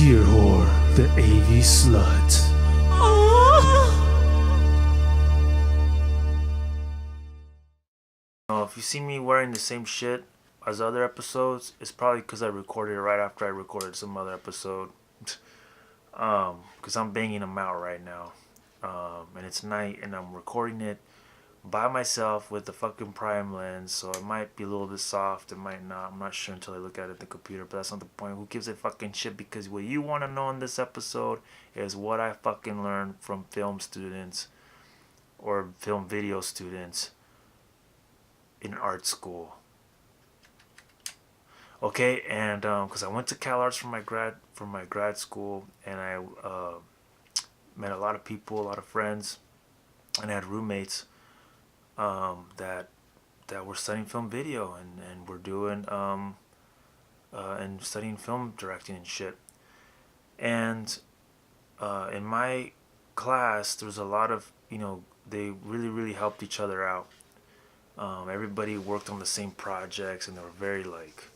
Dear whore, the AV slut. If you see me wearing the same shit as other episodes, it's probably because I recorded it right after I recorded some other episode. Because I'm banging them out right now. And it's night and I'm recording it by myself with the fucking prime lens, so it might be a little bit soft, it might not, I'm not sure until I look at it at the computer, but that's not the point. Who gives a fucking shit? Because what you want to know in this episode is what I fucking learned from film students or film video students in art school. Okay, and because I went to Cal Arts for my grad school, and I met a lot of people, a lot of friends, and I had roommates that were studying film video and were doing and studying film directing and shit. And in my class, there was a lot of, they really helped each other out. Everybody worked on the same projects, and they were very like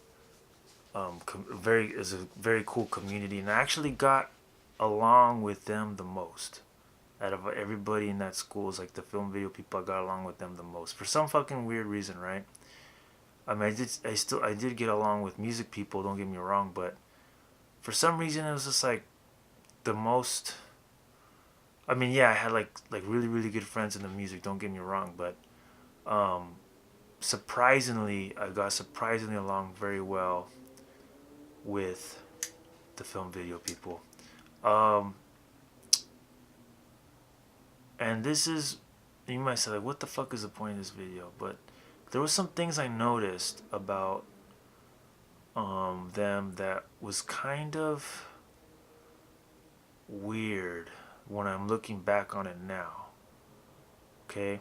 it was a very cool community, and I actually got along with them the most. Out of everybody in that school, is like the film video people, I got along with them the most for some fucking weird reason, right? I mean, I did get along with music people, don't get me wrong, but for some reason it was just like the most. I mean, yeah, I had like really good friends in the music, don't get me wrong, but surprisingly, I got surprisingly along very well with the film video people. And this is, you might say, like, what the fuck is the point of this video? But there was some things I noticed about them that was kind of weird when I'm looking back on it now. Okay?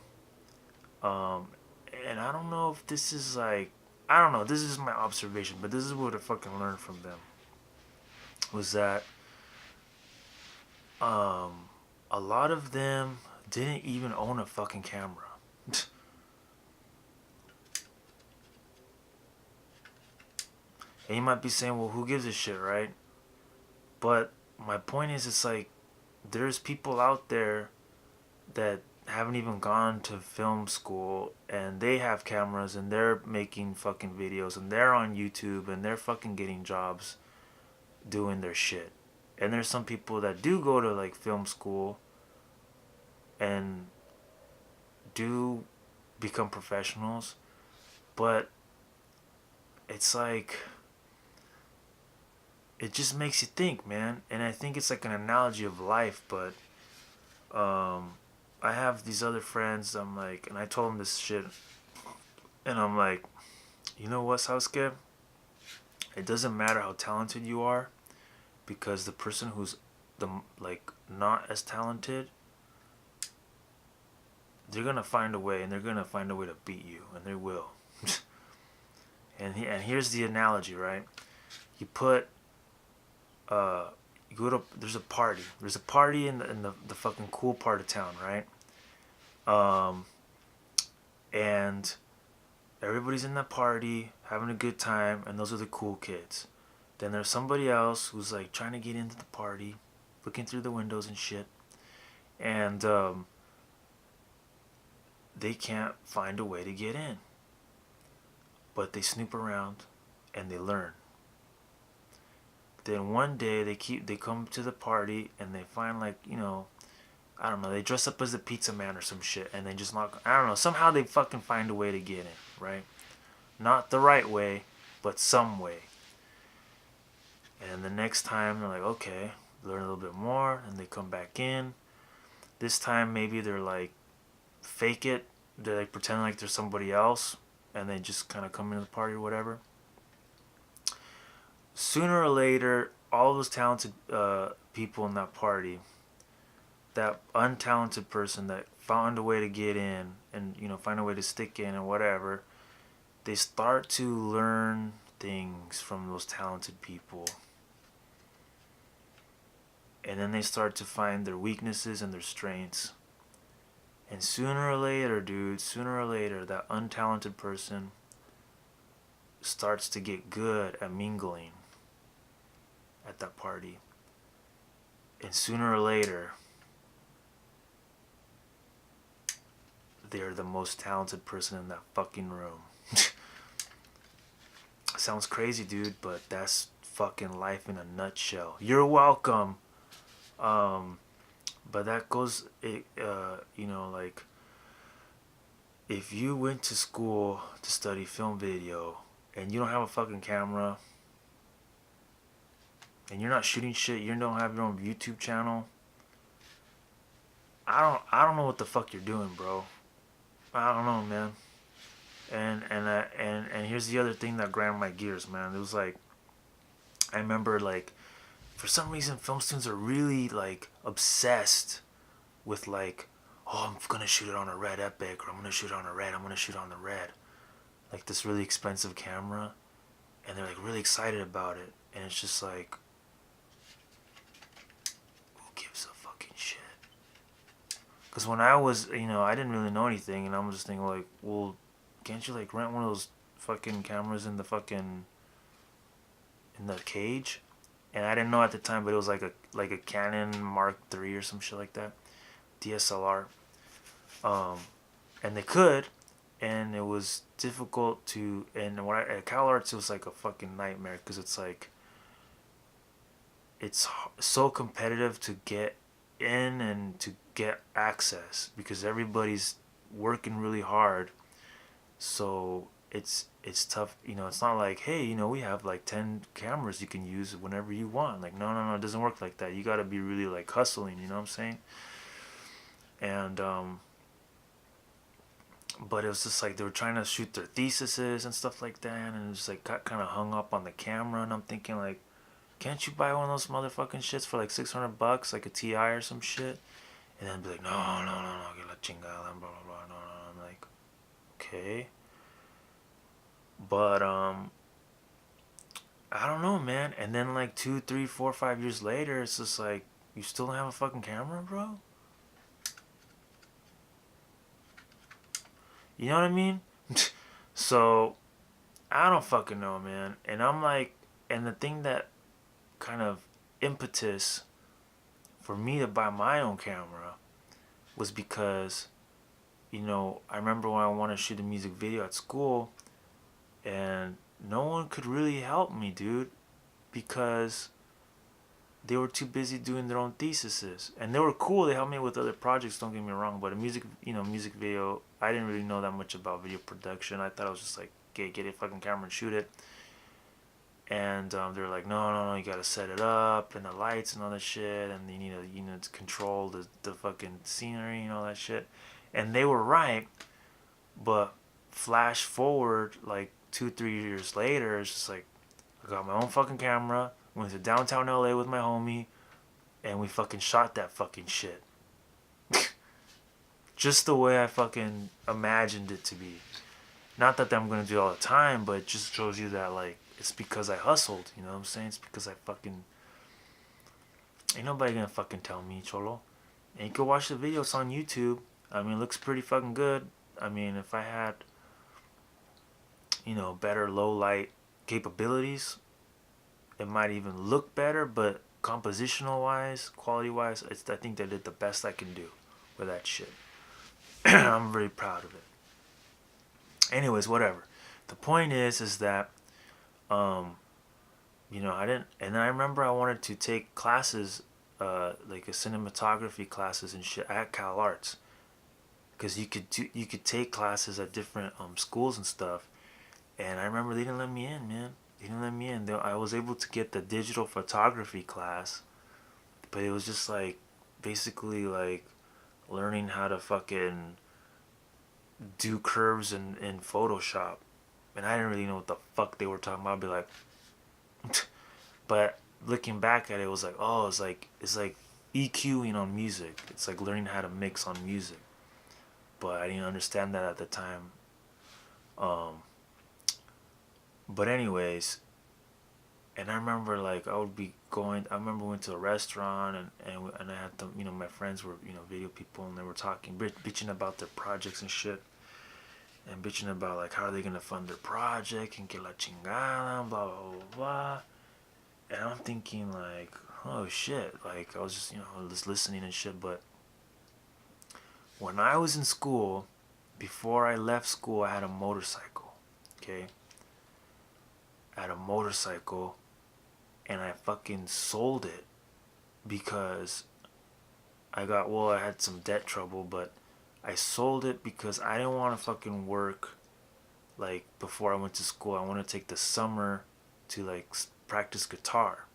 And I don't know if this is like, I don't know, this is my observation, but this is what I fucking learned from them. Was that a lot of them didn't even own a fucking camera. And you might be saying, well, who gives a shit, right? But my point is, it's like, there's people out there that haven't even gone to film school, and they have cameras, and they're making fucking videos, and they're on YouTube, and they're fucking getting jobs doing their shit. And there's some people that do go to like film school and do become professionals, but it's like, it just makes you think, man. And I think it's like an analogy of life. But I have these other friends, I'm like, and I told them this shit, and I'm like, you know what, Sasuke, it doesn't matter how talented you are, because the person who's not as talented, they're gonna find a way, and they're gonna find a way to beat you, and they will. And here's the analogy, right? You put you go to, there's a party in the fucking cool part of town, right? And everybody's in that party having a good time, and those are the cool kids. Then there's somebody else who's like trying to get into the party, looking through the windows and shit, and they can't find a way to get in. But they snoop around and they learn. Then one day they come to the party, and they find, like, I don't know, they dress up as the pizza man or some shit, and they just knock, I don't know, somehow they fucking find a way to get in, right? Not the right way, but some way. And the next time they're like, okay, learn a little bit more, and they come back in. This time maybe they're like, fake it, they like pretend like they're somebody else, and they just kind of come into the party or whatever. Sooner or later, all those talented people in that party, that untalented person that found a way to get in and find a way to stick in and whatever, they start to learn things from those talented people. And then they start to find their weaknesses and their strengths. And sooner or later, dude, that untalented person starts to get good at mingling at that party. And sooner or later, they're the most talented person in that fucking room. Sounds crazy, dude, but that's fucking life in a nutshell. You're welcome. But that goes, like, if you went to school to study film video and you don't have a fucking camera and you're not shooting shit, you don't have your own YouTube channel, I don't know what the fuck you're doing, bro. I don't know, man. And here's the other thing that ground my gears, man. It was like, I remember, like, for some reason film students are really like obsessed with, like, oh, I'm gonna shoot it on a red epic, or I'm gonna shoot it on a red, I'm gonna shoot it on the red, like this really expensive camera, and they're like really excited about it, and it's just like, who gives a fucking shit? Because when I was, I didn't really know anything, and I'm just thinking like, well, can't you like rent one of those fucking cameras in the cage? And I didn't know at the time, but it was like a Canon Mark III or some shit like that, DSLR. And they could, and it was difficult to. And at CalArts, it was like a fucking nightmare, because it's like, it's so competitive to get in and to get access, because everybody's working really hard. So it's tough. It's not like, hey, we have like 10 cameras you can use whenever you want. Like, no, it doesn't work like that. You got to be really like hustling, you know what I'm saying? And but it was just like they were trying to shoot their theses and stuff like that, and it was like got kind of hung up on the camera. And I'm thinking like, can't you buy one of those motherfucking shits for like $600, like a TI or some shit? And then be like, no, que la chingada, blah blah blah. No. I'm like, okay. But I don't know, man. And then like 2, 3, 4, 5 years later, it's just like, you still don't have a fucking camera, bro? You know what I mean? So I don't fucking know, man. And I'm like, and the thing that kind of impetus for me to buy my own camera was because, I remember when I wanted to shoot a music video at school, and no one could really help me, dude, because they were too busy doing their own theses. And they were cool, they helped me with other projects, don't get me wrong, but a music video, I didn't really know that much about video production. I thought it was just like, get a fucking camera and shoot it. And they were like, no, you gotta set it up, and the lights and all that shit, and you need to control the fucking scenery and all that shit. And they were right, but flash forward like 2, 3 years later, it's just like, I got my own fucking camera, went to downtown LA with my homie, and we fucking shot that fucking shit. Just the way I fucking imagined it to be. Not that I'm gonna do it all the time, but it just shows you that, like, it's because I hustled, you know what I'm saying? It's because I fucking... Ain't nobody gonna fucking tell me, Cholo. And you can watch the video, it's on YouTube. I mean, it looks pretty fucking good. I mean, if I had, better low light capabilities, it might even look better, but compositional wise, quality wise, I think they did the best I can do with that shit. I'm very proud of it. Anyways, whatever. The point is that, I didn't, and I remember I wanted to take classes, like a cinematography classes and shit at CalArts, because you could take classes at different schools and stuff, and I remember they didn't let me in, man. They didn't let me in. I was able to get the digital photography class, but it was just like, basically like learning how to fucking do curves in Photoshop, and I didn't really know what the fuck they were talking about. I'd be like, but looking back at it, it was like, oh, it's like EQing on music. It's like learning how to mix on music, but I didn't understand that at the time. But anyways, and I remember like I remember we went to a restaurant, and I had them, my friends were, video people, and they were talking, bitching about their projects and shit, and bitching about like how are they gonna fund their project, and que la chingada, blah blah blah blah. And I'm thinking like, oh shit, like I was just, just listening and shit. But when I was in school, before I left school, I had a motorcycle. Okay, I had a motorcycle, and I fucking sold it because I had some debt trouble, but I sold it because I didn't want to fucking work like before I went to school. I want to take the summer to like practice guitar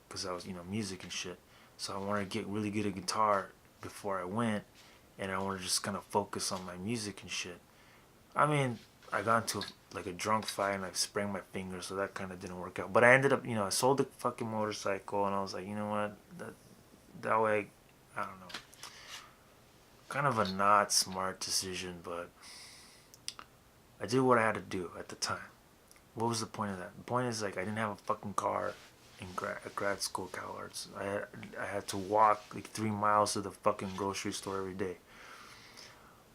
because I was, music and shit. So I wanted to get really good at guitar before I went, and I want to just kind of focus on my music and shit. I mean, I got into like a drunk fight and I sprained my finger, so that kind of didn't work out. But I ended up, I sold the fucking motorcycle, and I was like, you know what, that way, I don't know, kind of a not smart decision, but I did what I had to do at the time. What was the point of that? The point is, like, I didn't have a fucking car in grad school, CalArts. I had to walk like 3 miles to the fucking grocery store every day.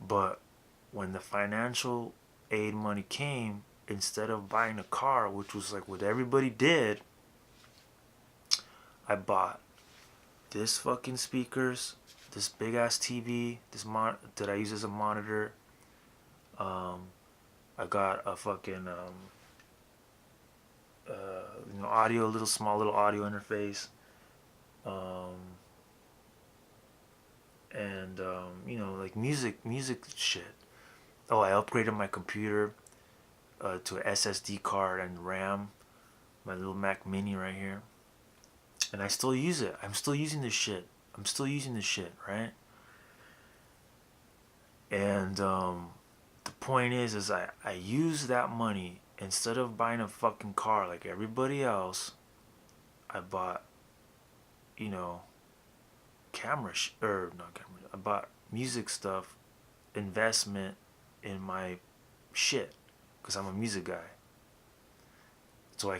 But when the financial aid money came, instead of buying a car, which was like what everybody did, I bought this fucking speakers, this big ass TV, that I use as a monitor. I got a fucking audio, small little audio interface, and like music shit. Oh, I upgraded my computer to an SSD card and RAM, my little Mac Mini right here, and I still use it. I'm still using this shit. Right? And the point is I use that money. Instead of buying a fucking car like everybody else, I bought, I bought music stuff, investment in my shit, because I'm a music guy. So I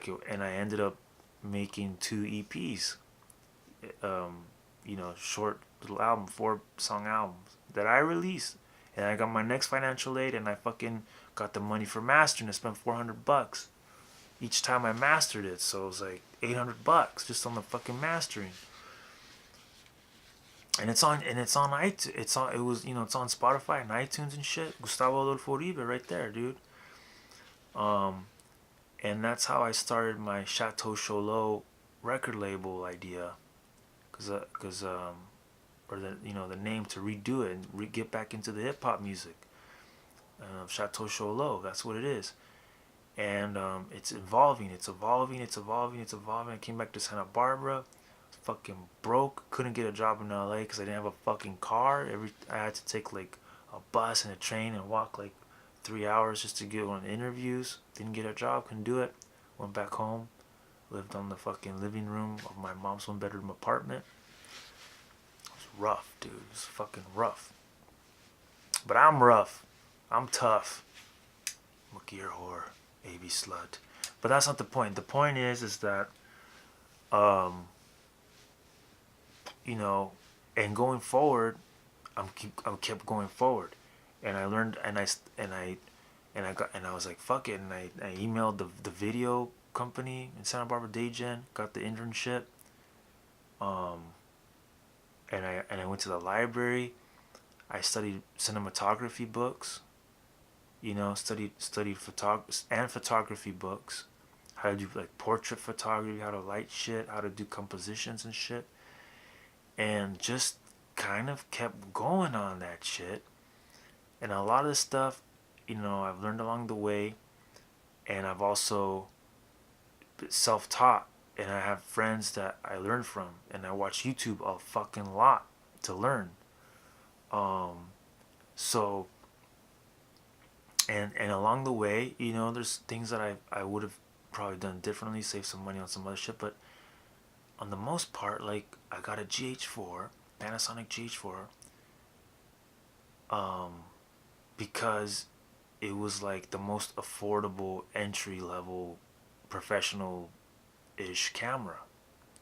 ended up making 2 EPs, short little 4-song albums that I released. And I got my next financial aid, and I fucking got the money for mastering. I spent $400 each time I mastered it, so it was like $800 just on the fucking mastering. And it's on iTunes. It's on Spotify and iTunes and shit. Gustavo Adolfo Uribe right there, dude. And that's how I started my Château Choló record label idea, or the name to redo it and get back into the hip hop music. Château Choló, that's what it is. And it's evolving. I came back to Santa Barbara, fucking broke, couldn't get a job in LA because I didn't have a fucking car. I had to take like a bus and a train and walk like 3 hours just to get on interviews. Didn't get a job, couldn't do it. Went back home, lived on the fucking living room of my mom's 1-bedroom apartment. It was rough, dude. It was fucking rough. But I'm rough. I'm tough. I'm a gear whore, AV slut. But that's not the point. The point is that, and going forward, I kept going forward, and I learned, and I was like, fuck it, and I emailed the video company in Santa Barbara, Daygen, got the internship, and I went to the library. I studied cinematography books, studied photography books, how to do like portrait photography, how to light shit, how to do compositions and shit, and just kind of kept going on that shit. And a lot of the stuff, I've learned along the way, and I've also self-taught, and I have friends that I learn from, and I watch YouTube a fucking lot to learn. So, and along the way, there's things that I would have probably done differently, save some money on some other shit, but on the most part, like, I got a GH4, Panasonic GH4, because it was like the most affordable entry level professional-ish camera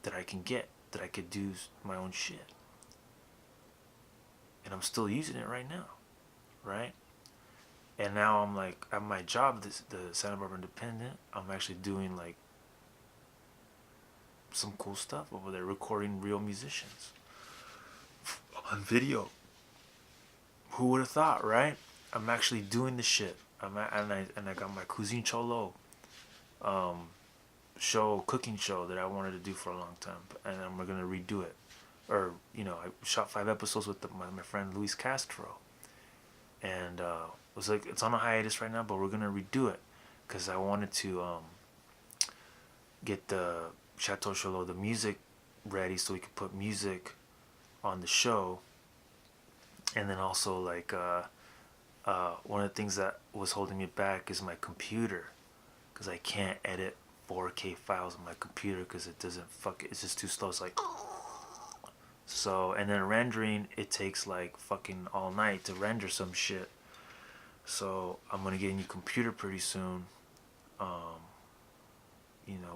that I can get, that I could do my own shit. And I'm still using it right now, right? And now I'm like, at my job, the Santa Barbara Independent, I'm actually doing like some cool stuff over there, recording real musicians on video. Who would have thought, right? I'm actually doing the shit. And I got my Cuisine Cholo cooking show that I wanted to do for a long time, and we're gonna redo it. Or I shot 5 episodes with my friend Luis Castro, and it was like it's on a hiatus right now, but we're gonna redo it because I wanted to get the Château Choló, the music ready so we could put music on the show, and then also like one of the things that was holding me back is my computer, because I can't edit 4K files on my computer because it doesn't it's just too slow. It's like so, and then rendering, it takes like fucking all night to render some shit. So I'm gonna get a new computer pretty soon.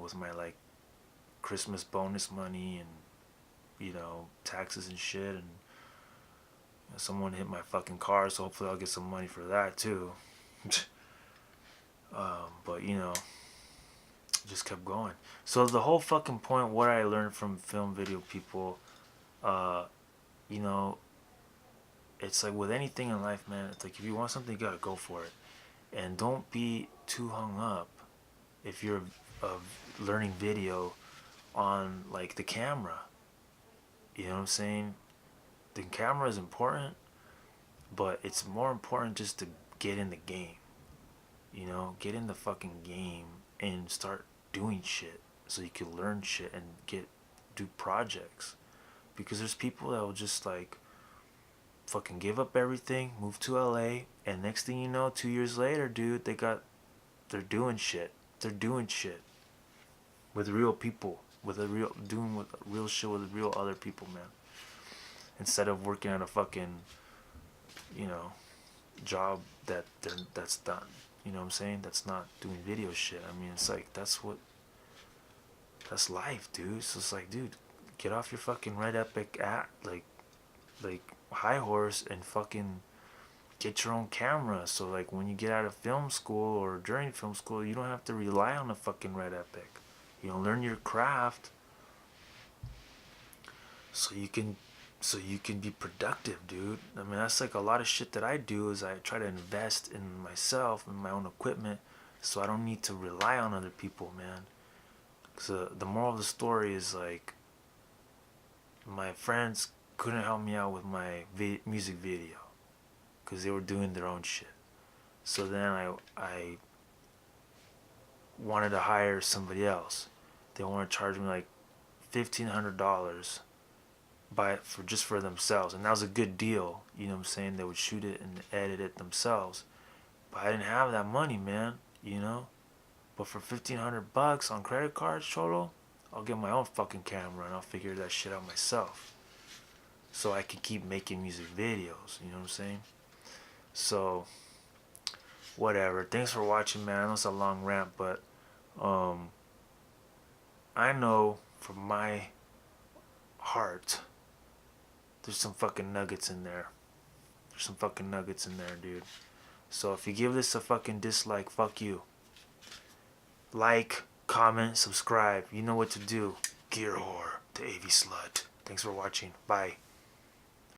With my like Christmas bonus money and taxes and shit, and someone hit my fucking car, so hopefully I'll get some money for that too. But just kept going. So the whole fucking point, what I learned from film video people, it's like with anything in life, man, it's like if you want something, you gotta go for it. And don't be too hung up if you're learning video on like the camera. You know what I'm saying? The camera is important, but it's more important just to get in the game. Get in the fucking game and start doing shit so you can learn shit and do projects. Because there's people that will just like fucking give up everything, move to LA, and next thing you know, 2 years later, dude, they're doing shit. They're doing shit with real people, doing real shit with real other people, man. Instead of working at a fucking, job that's done. You know what I'm saying? That's not doing video shit. I mean, it's like that's life, dude. So it's like, dude, get off your fucking red epic like high horse and fucking get your own camera. So like when you get out of film school or during film school, you don't have to rely on a fucking red epic. Learn your craft so you can be productive, dude. I mean, that's like a lot of shit that I do is I try to invest in myself and my own equipment so I don't need to rely on other people, man. So the moral of the story is like my friends couldn't help me out with my music video because they were doing their own shit. So then I wanted to hire somebody else. They wanted to charge me like $1,500 for themselves, and that was a good deal. You know what I'm saying? They would shoot it and edit it themselves, but I didn't have that money, man. But for $1,500 on credit cards, Cholo, I'll get my own fucking camera and I'll figure that shit out myself, so I can keep making music videos. You know what I'm saying? So whatever. Thanks for watching, man. I know it's a long rant, but I know from my heart there's some fucking nuggets in there. There's some fucking nuggets in there, dude. So if you give this a fucking dislike, fuck you. Like, comment, subscribe. You know what to do. Gear whore, the AV slut. Thanks for watching. Bye.